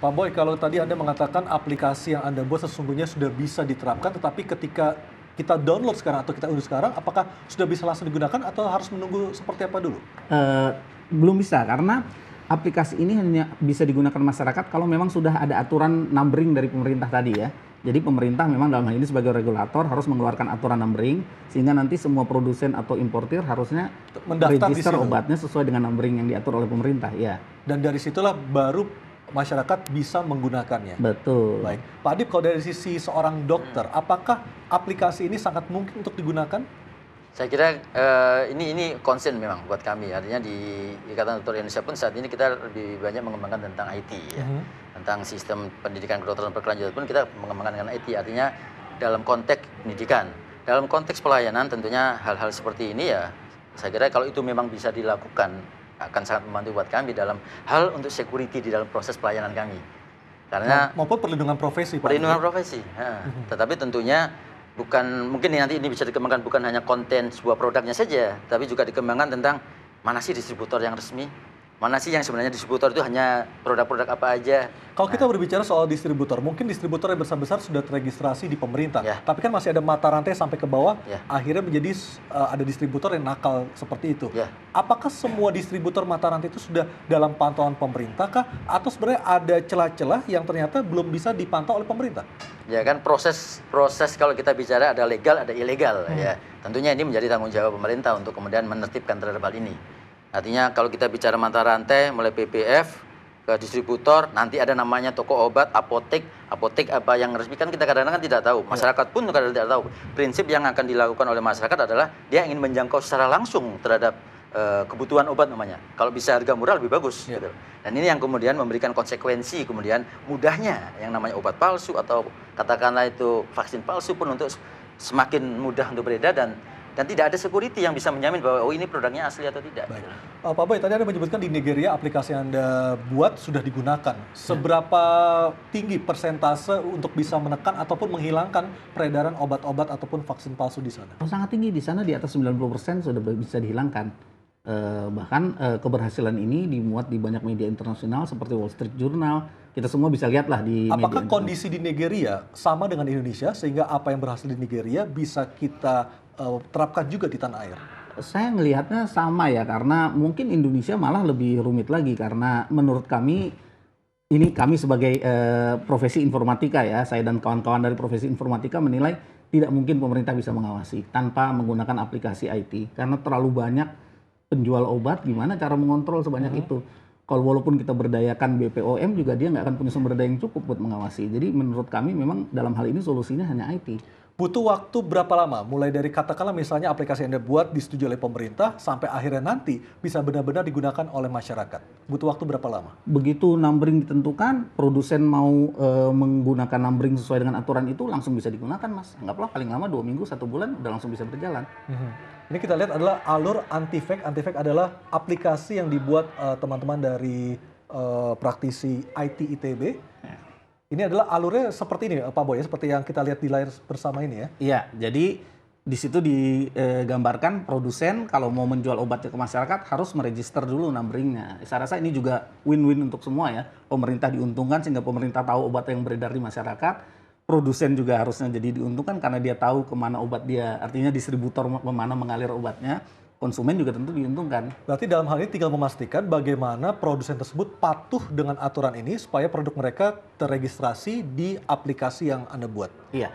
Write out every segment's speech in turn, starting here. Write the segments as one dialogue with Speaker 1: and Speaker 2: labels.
Speaker 1: Pak Boy, kalau tadi Anda mengatakan aplikasi yang Anda buat sesungguhnya sudah bisa diterapkan, tetapi ketika kita download sekarang atau kita unduh sekarang, apakah sudah bisa langsung digunakan atau harus menunggu seperti apa dulu?
Speaker 2: Belum bisa karena aplikasi ini hanya bisa digunakan masyarakat kalau memang sudah ada aturan numbering dari pemerintah tadi ya. Jadi pemerintah memang dalam hal ini sebagai regulator harus mengeluarkan aturan numbering sehingga nanti semua produsen atau importir harusnya
Speaker 1: Mendaftar di
Speaker 2: register
Speaker 1: situ.
Speaker 2: obatnya sesuai dengan numbering yang diatur oleh pemerintah ya.
Speaker 1: Dan dari situlah baru masyarakat bisa menggunakannya.
Speaker 2: Betul.
Speaker 1: Baik, Pak Adip, kalau dari sisi seorang dokter, apakah aplikasi ini sangat mungkin untuk digunakan?
Speaker 3: Saya kira ini concern memang buat kami. Artinya di Ikatan Dokter Indonesia pun saat ini kita lebih banyak mengembangkan tentang IT ya. Tentang sistem pendidikan kedokteran berkelanjutan pun kita mengembangkan dengan IT. Artinya dalam konteks pendidikan, dalam konteks pelayanan tentunya hal-hal seperti ini ya. Saya kira kalau itu memang bisa dilakukan akan sangat membantu buat kami dalam hal untuk security di dalam proses pelayanan kami. Karena
Speaker 1: maupun perlindungan profesi, Pak.
Speaker 3: perlindungan profesi. Tetapi tentunya bukan mungkin nanti ini bisa dikembangkan bukan hanya konten sebuah produknya saja, tapi juga dikembangkan tentang mana sih distributor yang resmi, mana sih yang sebenarnya distributor itu hanya produk-produk apa aja.
Speaker 1: Kalau kita berbicara soal distributor, mungkin distributor yang besar-besar sudah terregistrasi di pemerintah,
Speaker 3: Ya.
Speaker 1: tapi kan masih ada mata rantai sampai ke bawah,
Speaker 3: Ya.
Speaker 1: akhirnya menjadi ada distributor yang nakal seperti itu.
Speaker 3: Ya.
Speaker 1: Apakah semua distributor mata rantai itu sudah dalam pantauan pemerintah kah? Atau sebenarnya ada celah-celah yang ternyata belum bisa dipantau oleh pemerintah?
Speaker 3: Ya kan proses kalau kita bicara ada legal ada ilegal ya. Tentunya ini menjadi tanggung jawab pemerintah untuk kemudian menertibkan terhadap hal ini. Artinya kalau kita bicara mata rantai mulai PPF ke distributor, nanti ada namanya toko obat, apotek apa yang resmi kan kita kadang-kadang tidak tahu. Masyarakat pun kadang-kadang tidak tahu. Prinsip yang akan dilakukan oleh masyarakat adalah dia ingin menjangkau secara langsung terhadap kebutuhan obat namanya. Kalau bisa harga murah lebih bagus. Gitu. Dan ini yang kemudian memberikan konsekuensi kemudian mudahnya yang namanya obat palsu atau katakanlah itu vaksin palsu pun untuk semakin mudah untuk beredar dan tidak ada security yang bisa menjamin bahwa ini produknya asli atau tidak.
Speaker 1: Baik. Pak Boy, tadi Anda menyebutkan di Nigeria aplikasi yang Anda buat sudah digunakan. Seberapa tinggi persentase untuk bisa menekan ataupun menghilangkan peredaran obat-obat ataupun vaksin palsu di sana?
Speaker 2: Sangat tinggi di sana, di atas 90% sudah bisa dihilangkan. Bahkan keberhasilan ini dimuat di banyak media internasional seperti Wall Street Journal. Kita semua bisa lihatlah di
Speaker 1: Apakah
Speaker 2: media
Speaker 1: kondisi di Nigeria sama dengan Indonesia sehingga apa yang berhasil di Nigeria bisa kita terapkan juga di tanah air?
Speaker 2: Saya ngelihatnya sama ya, karena mungkin Indonesia malah lebih rumit lagi karena menurut kami, ini kami sebagai profesi informatika ya, saya dan kawan-kawan dari profesi informatika menilai tidak mungkin pemerintah bisa mengawasi tanpa menggunakan aplikasi IT karena terlalu banyak penjual obat, gimana cara mengontrol sebanyak itu. Kalau walaupun kita berdayakan BPOM juga dia nggak akan punya sumber daya yang cukup buat mengawasi. Jadi menurut kami memang dalam hal ini solusinya hanya IT.
Speaker 1: Butuh waktu berapa lama? Mulai dari katakanlah misalnya aplikasi yang Anda buat disetujui oleh pemerintah sampai akhirnya nanti bisa benar-benar digunakan oleh masyarakat. Butuh waktu berapa lama?
Speaker 2: Begitu numbering ditentukan, produsen mau menggunakan numbering sesuai dengan aturan itu langsung bisa digunakan, Mas. Anggaplah paling lama 2 minggu, 1 bulan udah langsung bisa berjalan.
Speaker 1: Ini kita lihat adalah alur anti-fake. Anti-fake adalah aplikasi yang dibuat teman-teman dari praktisi IT ITB. Ini adalah alurnya seperti ini, Pak Boy, seperti yang kita lihat di layar bersama ini ya.
Speaker 2: Iya, jadi di situ digambarkan produsen kalau mau menjual obatnya ke masyarakat harus meregister dulu numberingnya. Saya rasa ini juga win-win untuk semua ya. Pemerintah diuntungkan sehingga pemerintah tahu obat yang beredar di masyarakat. Produsen juga harusnya jadi diuntungkan karena dia tahu kemana obat dia, artinya distributor kemana mengalir obatnya. Konsumen juga tentu diuntungkan.
Speaker 1: Berarti dalam hal ini tinggal memastikan bagaimana produsen tersebut patuh dengan aturan ini supaya produk mereka terregistrasi di aplikasi yang Anda buat.
Speaker 2: Iya,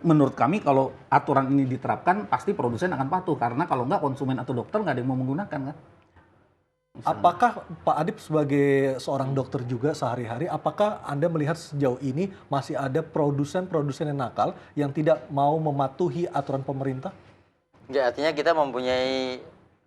Speaker 2: menurut kami kalau aturan ini diterapkan pasti produsen akan patuh karena kalau nggak konsumen atau dokter nggak ada yang mau menggunakan kan.
Speaker 1: Apakah Pak Adip sebagai seorang dokter juga sehari-hari, apakah Anda melihat sejauh ini masih ada produsen-produsen yang nakal yang tidak mau mematuhi aturan pemerintah?
Speaker 3: Ya, artinya kita mempunyai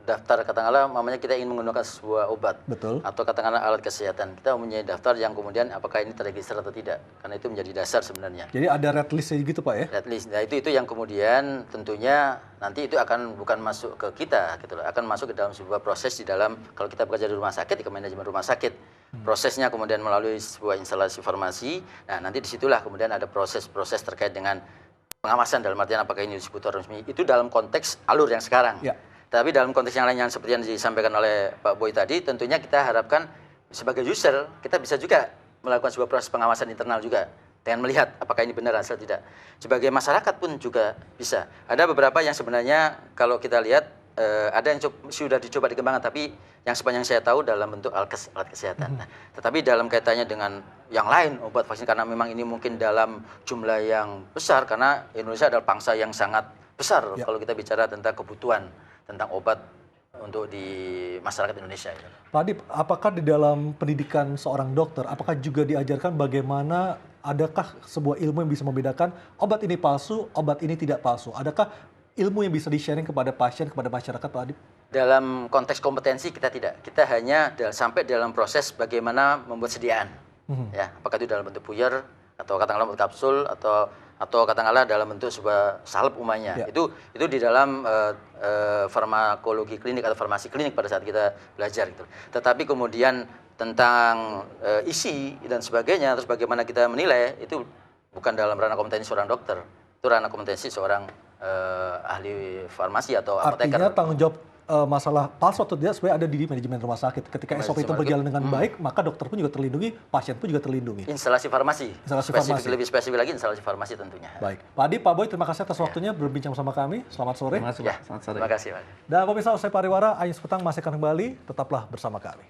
Speaker 3: daftar, katakanlah namanya kita ingin menggunakan sebuah obat.
Speaker 1: Betul.
Speaker 3: Atau katakanlah alat kesehatan. Kita mempunyai daftar yang kemudian apakah ini terregister atau tidak. Karena itu menjadi dasar sebenarnya.
Speaker 1: Jadi ada red list-nya gitu Pak ya?
Speaker 3: Red list. Nah, itu yang kemudian tentunya nanti itu akan bukan masuk ke kita gitu loh. Akan masuk ke dalam sebuah proses di dalam, kalau kita bekerja di rumah sakit, ke manajemen rumah sakit. Prosesnya kemudian melalui sebuah instalasi farmasi. Nah, nanti disitulah kemudian ada proses-proses terkait dengan pengawasan dalam artian apakah ini distributor resmi. Itu dalam konteks alur yang sekarang.
Speaker 1: Ya.
Speaker 3: Tapi dalam konteks yang lain yang seperti yang disampaikan oleh Pak Boy tadi, tentunya kita harapkan sebagai user kita bisa juga melakukan sebuah proses pengawasan internal juga dengan melihat apakah ini benar atau tidak. Sebagai masyarakat pun juga bisa. Ada beberapa yang sebenarnya kalau kita lihat ada yang sudah dicoba dikembangkan, tapi yang sepanjang saya tahu dalam bentuk alat kesehatan. Nah, tetapi dalam kaitannya dengan yang lain obat vaksin, karena memang ini mungkin dalam jumlah yang besar, karena Indonesia adalah bangsa yang sangat besar kalau kita bicara tentang kebutuhan tentang obat untuk di masyarakat Indonesia.
Speaker 1: Pak Adip, apakah di dalam pendidikan seorang dokter, apakah juga diajarkan bagaimana adakah sebuah ilmu yang bisa membedakan obat ini palsu, obat ini tidak palsu? Adakah ilmu yang bisa di-sharing kepada pasien, kepada masyarakat, Pak Adip?
Speaker 3: Dalam konteks kompetensi kita tidak. Kita hanya sampai dalam proses bagaimana membuat sediaan. Ya, apakah itu dalam bentuk puyer atau katakanlah bentuk kapsul atau katakanlah dalam bentuk sebuah salep umumnya. Itu di dalam farmakologi klinik atau farmasi klinik pada saat kita belajar gitu. Tetapi kemudian tentang isi dan sebagainya, terus bagaimana kita menilai, itu bukan dalam ranah kompetensi seorang dokter. Itu ranah kompetensi seorang ahli farmasi atau apoteker.
Speaker 1: Artinya tanggung jawab masalah palsu atau tidak sebenarnya ada di manajemen rumah sakit. Ketika SOP itu berjalan dengan baik, maka dokter pun juga terlindungi, pasien pun juga terlindungi.
Speaker 3: Instalasi farmasi.
Speaker 1: Farmasi.
Speaker 3: Lebih spesifik lagi instalasi farmasi tentunya.
Speaker 1: Baik. Pak Adip, Pak Boy, terima kasih atas waktunya berbincang bersama kami. Selamat sore.
Speaker 2: Terima kasih, Pak. Selamat sore.
Speaker 3: Terima kasih, Pak.
Speaker 1: Dan pemirsa, saya Pariwara, Ayus Petang masih akan kembali. Tetaplah bersama kami.